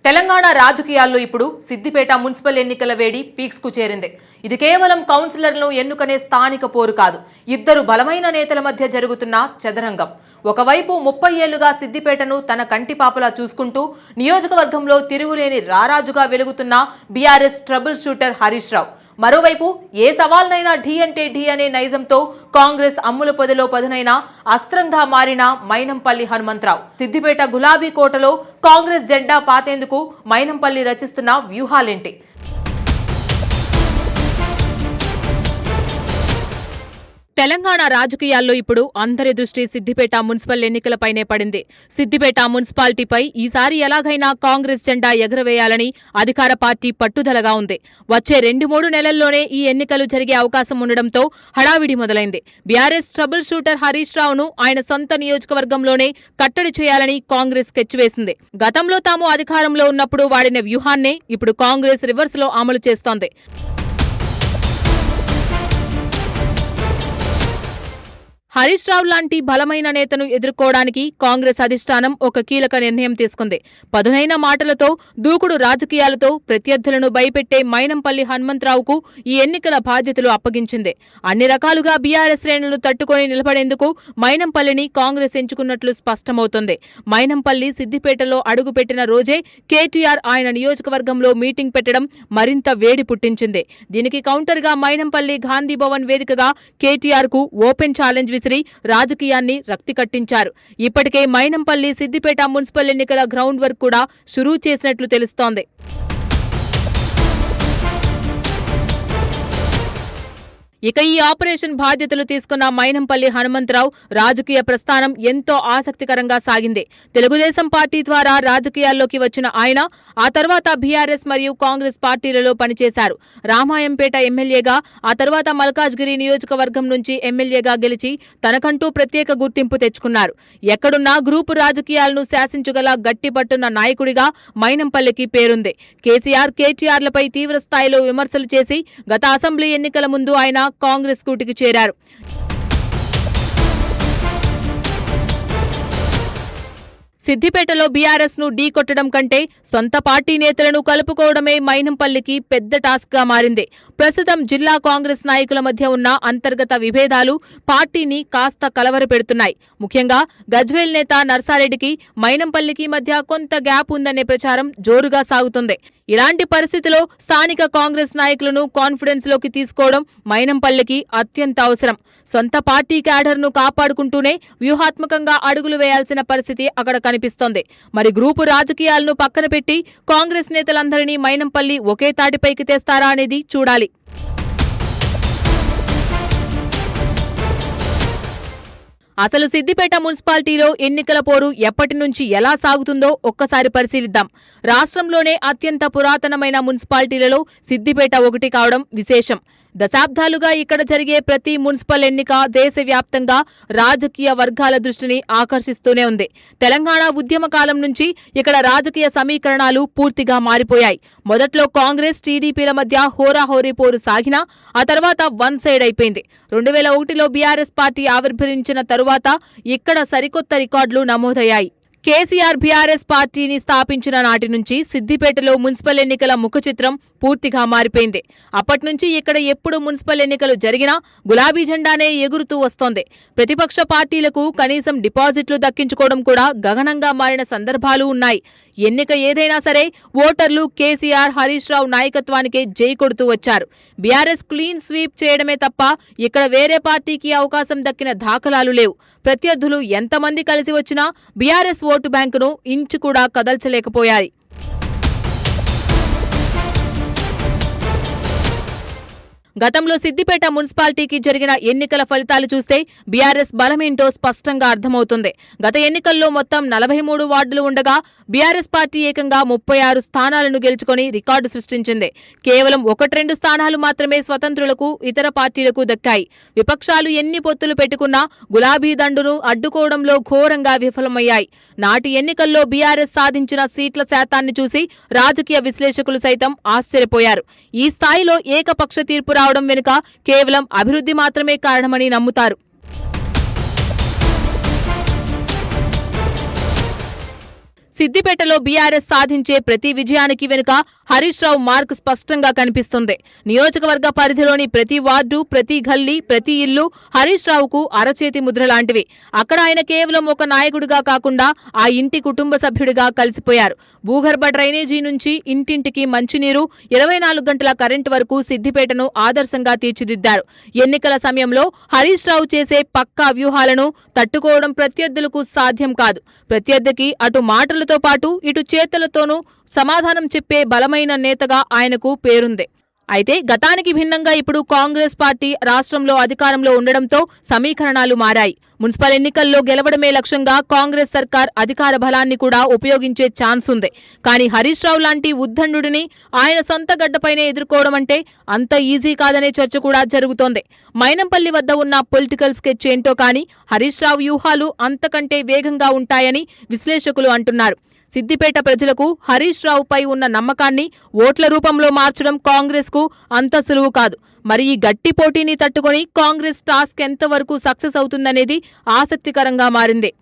తెలంగాణ రాజకీయాల్లో ఇప్పుడు సిద్దిపేట మున్సిపల్ ఎన్నికల వేడి పీక్స్ కు చేరింది. ఇది కేవలం కౌన్సిలర్లను ఎన్నుకునే స్థానిక పోరు కాదు, ఇద్దరు బలమైన నేతల మధ్య జరుగుతున్న చదరంగం. ఒకవైపు 30 ఏళ్లుగా సిద్దిపేటను తన కంటిపాపలా చూసుకుంటూ నియోజకవర్గంలో తిరుగులేని రారాజుగా వెలుగుతున్న BRS trouble shooter Harish Rao, మరోవైపు ఏ సవాల్నైనా ఢీ అంటే ఢీ అనే నైజంతో కాంగ్రెస్ అమ్ముల పొదలో పదునైన అస్త్రంగా మారిన మైనంపల్లి హనుమంతరావు. సిద్దిపేట గులాబీ కోటలో కాంగ్రెస్ జెండా పాతేందుకు మైనంపల్లి రచిస్తున్న వ్యూహాలేంటి? తెలంగాణ రాజకీయాల్లో ఇప్పుడు అందరి దృష్టి సిద్దిపేట మున్సిపల్ ఎన్నికలపైనే పడింది. సిద్దిపేట మున్సిపాలిటీపై ఈసారి ఎలాగైనా కాంగ్రెస్ జెండా ఎగురవేయాలని అధికార పార్టీ పట్టుదలగా ఉంది. వచ్చే 2-3 నెలల్లోనే ఈ ఎన్నికలు జరిగే అవకాశం ఉండడంతో హడావిడి మొదలైంది. బీఆర్ఎస్ ట్రబుల్ షూటర్ హరీష్ రావును ఆయన సొంత నియోజకవర్గంలోనే కట్టడి చేయాలని కాంగ్రెస్ స్కెచ్వేసింది. గతంలో తాము అధికారంలో ఉన్నప్పుడు వాడిన వ్యూహాన్నే ఇప్పుడు కాంగ్రెస్ రివర్స్ లో అమలు చేస్తోంది. హరీష్ రావు లాంటి బలమైన నేతను ఎదుర్కోవడానికి కాంగ్రెస్ అధిష్టానం ఒక కీలక నిర్ణయం తీసుకుంది. పదునైన మాటలతో, దూకుడు రాజకీయాలతో ప్రత్యర్థులను భయపెట్టే మైనంపల్లి హనుమంతరావుకు ఈ ఎన్నికల బాధ్యతలు అప్పగించింది. అన్ని రకాలుగా బీఆర్ఎస్ శ్రేణులను తట్టుకొని నిలబడేందుకు మైనంపల్లిని కాంగ్రెస్ ఎంచుకున్నట్లు స్పష్టమవుతోంది. మైనంపల్లి సిద్దిపేటలో అడుగుపెట్టిన రోజే కేటీఆర్ ఆయన నియోజకవర్గంలో మీటింగ్ పెట్టడం మరింత వేడి పుట్టించింది. దీనికి కౌంటర్గా మైనంపల్లి గాంధీ భవన్ వేదికగా కేటీఆర్ కు ఓపెన్ ఛాలెంజ్ విసిరి రాజకీయాన్ని రక్తి కట్టించారు. ఇప్పటికే మైనంపల్లి సిద్దిపేట మున్సిపల్ ఎన్నికల గ్రౌండ్ వర్క్ కూడా షురూ చేసినట్లు తెలుస్తోంది. ఇక ఈ ఆపరేషన్ బాధ్యతలు తీసుకున్న మైనంపల్లి హనుమంతరావు రాజకీయ ప్రస్థానం ఎంతో ఆసక్తికరంగా సాగింది. తెలుగుదేశం పార్టీ ద్వారా రాజకీయాల్లోకి వచ్చిన ఆయన ఆ తర్వాత బీఆర్ఎస్ మరియు కాంగ్రెస్ పార్టీలలో పనిచేశారు. రామాయంపేట ఎమ్మెల్యేగా, ఆ తర్వాత మల్కాజ్గిరి నియోజకవర్గం నుంచి ఎమ్మెల్యేగా గెలిచి తనకంటూ ప్రత్యేక గుర్తింపు తెచ్చుకున్నారు. ఎక్కడున్నా గ్రూపు రాజకీయాలను శాసించగల గట్టిపట్టున్న నాయకుడిగా మైనంపల్లికి పేరుంది. కేటీఆర్లపై తీవ్రస్థాయిలో విమర్శలు చేసి గత అసెంబ్లీ ఎన్నికల ముందు ఆయన కాంగ్రెస్ కూటికి చేరారు. సిద్దిపేటలో బీఆర్ఎస్ ను ఢీకొట్టడం కంటే సొంత పార్టీ నేతలను కలుపుకోవడమే మైనంపల్లికి పెద్ద టాస్క్ గా మారింది. ప్రస్తుతం జిల్లా కాంగ్రెస్ నాయకుల మధ్య ఉన్న అంతర్గత విభేదాలు పార్టీని కాస్త కలవరపెడుతున్నాయి. ముఖ్యంగా గజ్వేల్ నేత నర్సారెడ్డికి మైనంపల్లికి మధ్య కొంత గ్యాప్ ఉందనే ప్రచారం జోరుగా సాగుతుంది. ఇలాంటి పరిస్థితిలో స్థానిక కాంగ్రెస్ నాయకులను కాన్ఫిడెన్స్ లోకి తీసుకోవడం మైనంపల్లికి అత్యంత అవసరం. సొంత పార్టీ క్యాడర్ను కాపాడుకుంటూనే వ్యూహాత్మకంగా అడుగులు వేయాల్సిన పరిస్థితి అక్కడ కనిపిస్తోంది. మరి గ్రూపు రాజకీయాలను పక్కన పెట్టి కాంగ్రెస్ నేతలందరినీ మైనంపల్లి ఒకే తాటిపైకి తెస్తారా అనేది చూడాలి. అసలు సిద్దిపేట మున్సిపాలిటీలో ఎన్నికల పోరు ఎప్పటి నుంచి ఎలా సాగుతుందో ఒక్కసారి పరిశీలిద్దాం. రాష్ట్రంలోనే అత్యంత పురాతనమైన మున్సిపాలిటీలలో సిద్దిపేట ఒకటి కావడం విశేషం. దశాబ్దాలుగా ఇక్కడ జరిగే ప్రతి మున్సిపల్ ఎన్నిక దేశవ్యాప్తంగా రాజకీయ వర్గాల దృష్టిని ఆకర్షిస్తూనే ఉంది. తెలంగాణ ఉద్యమ కాలం నుంచి ఇక్కడ రాజకీయ సమీకరణాలు పూర్తిగా మారిపోయాయి. మొదట్లో కాంగ్రెస్, టీడీపీల మధ్య హోరాహోరీ పోరు సాగినా ఆ తర్వాత వన్ సైడ్ అయిపోయింది. 2001లో బీఆర్ఎస్ పార్టీ ఆవిర్భవించిన తరువాత ఇక్కడ సరికొత్త రికార్డులు నమోదయ్యాయి. కేసీఆర్ బీఆర్ఎస్ పార్టీని స్థాపించిన నాటి నుంచి సిద్దిపేటలో మున్సిపల్ ఎన్నికల ముఖచిత్రం పూర్తిగా మారిపోయింది. అప్పట్నుంచి ఇక్కడ ఎప్పుడు మున్సిపల్ ఎన్నికలు జరిగినా గులాబీ జెండానే ఎగురుతూ వస్తోంది. ప్రతిపక్ష పార్టీలకు కనీసం డిపాజిట్లు దక్కించుకోవడం కూడా గగనంగా మారిన సందర్భాలు ఉన్నాయి. ఎన్నిక ఏదైనా సరే ఓటర్లు కేసీఆర్, హరీష్ రావు నాయకత్వానికే జై కొడుతూ వచ్చారు. బీఆర్ఎస్ క్లీన్ స్వీప్ చేయడమే తప్ప ఇక్కడ వేరే పార్టీకి అవకాశం దక్కిన దాఖలాలు లేవు. ప్రత్యర్థులు ఎంతమంది కలిసి వచ్చినా బీఆర్ఎస్ ఓటు బ్యాంకును ఇంచు కూడా కదల్చలేకపోయాయి. గతంలో సిద్దిపేట మున్సిపాలిటీకి జరిగిన ఎన్నికల ఫలితాలు చూస్తే బీఆర్ఎస్ బలమేంటో స్పష్టంగా అర్థమవుతుంది. గత ఎన్నికల్లో మొత్తం 43 వార్డులు ఉండగా బీఆర్ఎస్ పార్టీ ఏకంగా 36 స్థానాలను గెలుచుకొని రికార్డు సృష్టించింది. కేవలం 1-2 స్థానాలు మాత్రమే స్వతంత్రులకు, ఇతర పార్టీలకు దక్కాయి. విపక్షాలు ఎన్ని పొత్తులు పెట్టుకున్నా గులాబీ దండును అడ్డుకోవడంలో ఘోరంగా విఫలమయ్యాయి. నాటి ఎన్నికల్లో బీఆర్ఎస్ సాధించిన సీట్ల శాతాన్ని చూసి రాజకీయ విశ్లేషకులు సైతం ఆశ్చర్యపోయారు. ఈ స్థాయిలో ఏకపక్ష తీర్పు రావడం వెనుక కేవలం అభివృద్ధి మాత్రమే కారణమని నమ్ముతారు. సిద్దిపేటలో బీఆర్ఎస్ సాధించే ప్రతి విజయానికి వెనుక హరీష్ రావు మార్క్ స్పష్టంగా కనిపిస్తుంది. నియోజకవర్గ పరిధిలోని ప్రతి వార్డు, ప్రతి గల్లీ, ప్రతి ఇల్లు హరీష్ రావుకు అరచేతి ముద్ర లాంటివి. అక్కడ ఆయన కేవలం ఒక నాయకుడిగా కాకుండా ఆ ఇంటి కుటుంబ సభ్యుడిగా కలిసిపోయారు. భూగర్భ డ్రైనేజీ నుంచి ఇంటింటికి మంచినీరు, 24 గంటల కరెంటు వరకు సిద్దిపేటను ఆదర్శంగా తీర్చిదిద్దారు. ఎన్నికల సమయంలో హరీష్ రావు చేసే పక్కా వ్యూహాలను తట్టుకోవడం ప్రత్యర్థులకు సాధ్యం కాదు. ప్రత్యర్థికి అటు మాటలతో పాటు ఇటు చేతలతోనూ సమాధానం చెప్పే బలమైన నేతగా ఆయనకు పేరుంది. అయితే గతానికి భిన్నంగా ఇప్పుడు కాంగ్రెస్ పార్టీ రాష్ట్రంలో అధికారంలో ఉండడంతో సమీకరణాలు మారాయి. మున్సిపల్ ఎన్నికల్లో గెలవడమే లక్ష్యంగా కాంగ్రెస్ సర్కార్ అధికార బలాన్ని కూడా ఉపయోగించే ఛాన్స్ ఉంది. కానీ హరీష్ రావు లాంటి ఉద్దండుడిని ఆయన సొంత గడ్డపైనే ఎదుర్కోవడం అంటే అంత ఈజీ కాదనే చర్చ కూడా జరుగుతోంది. మైనంపల్లి వద్ద ఉన్న పొలిటికల్ స్కెచ్ ఏంటో కానీ హరీష్ రావు వ్యూహాలు అంతకంటే వేగంగా ఉంటాయని విశ్లేషకులు అంటున్నారు. సిద్దిపేట ప్రజలకు హరీష్ రావుపై ఉన్న నమ్మకాన్ని ఓట్ల రూపంలో మార్చడం కాంగ్రెస్ కు అంత సులువు కాదు. మరి ఈ గట్టి పోటీని తట్టుకొని కాంగ్రెస్ టాస్క్ ఎంతవరకు సక్సెస్ అవుతుందనేది ఆసక్తికరంగా మారింది.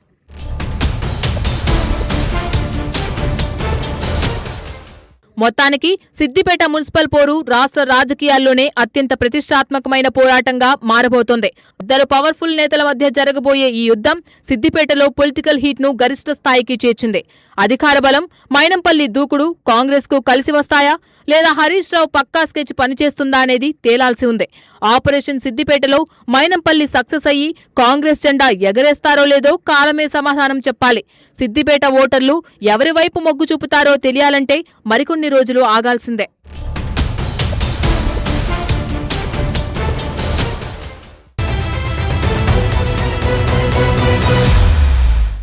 మొత్తానికి సిద్దిపేట మున్సిపల్ పోరు రాష్ట్ర రాజకీయాల్లోనే అత్యంత ప్రతిష్టాత్మకమైన పోరాటంగా మారబోతోంది. ఇద్దరు పవర్ఫుల్ నేతల మధ్య జరగబోయే ఈ యుద్ధం సిద్దిపేటలో పొలిటికల్ హీట్ ను గరిష్ట స్థాయికి చేర్చింది. అధికార బలం, మైనంపల్లి దూకుడు కాంగ్రెస్ కు కలిసి వస్తాయా లేదా హరీష్ రావు పక్కా స్కెచ్ పనిచేస్తుందా అనేది తేలాల్సి ఉంది. ఆపరేషన్ సిద్దిపేటలో మైనంపల్లి సక్సెస్ అయ్యి కాంగ్రెస్ జెండా ఎగరేస్తారో లేదో కాలమే సమాధానం చెప్పాలి. సిద్దిపేట ఓటర్లు ఎవరి వైపు మొగ్గు చూపుతారో తెలియాలంటే మరికొన్ని రోజులు ఆగాల్సిందే.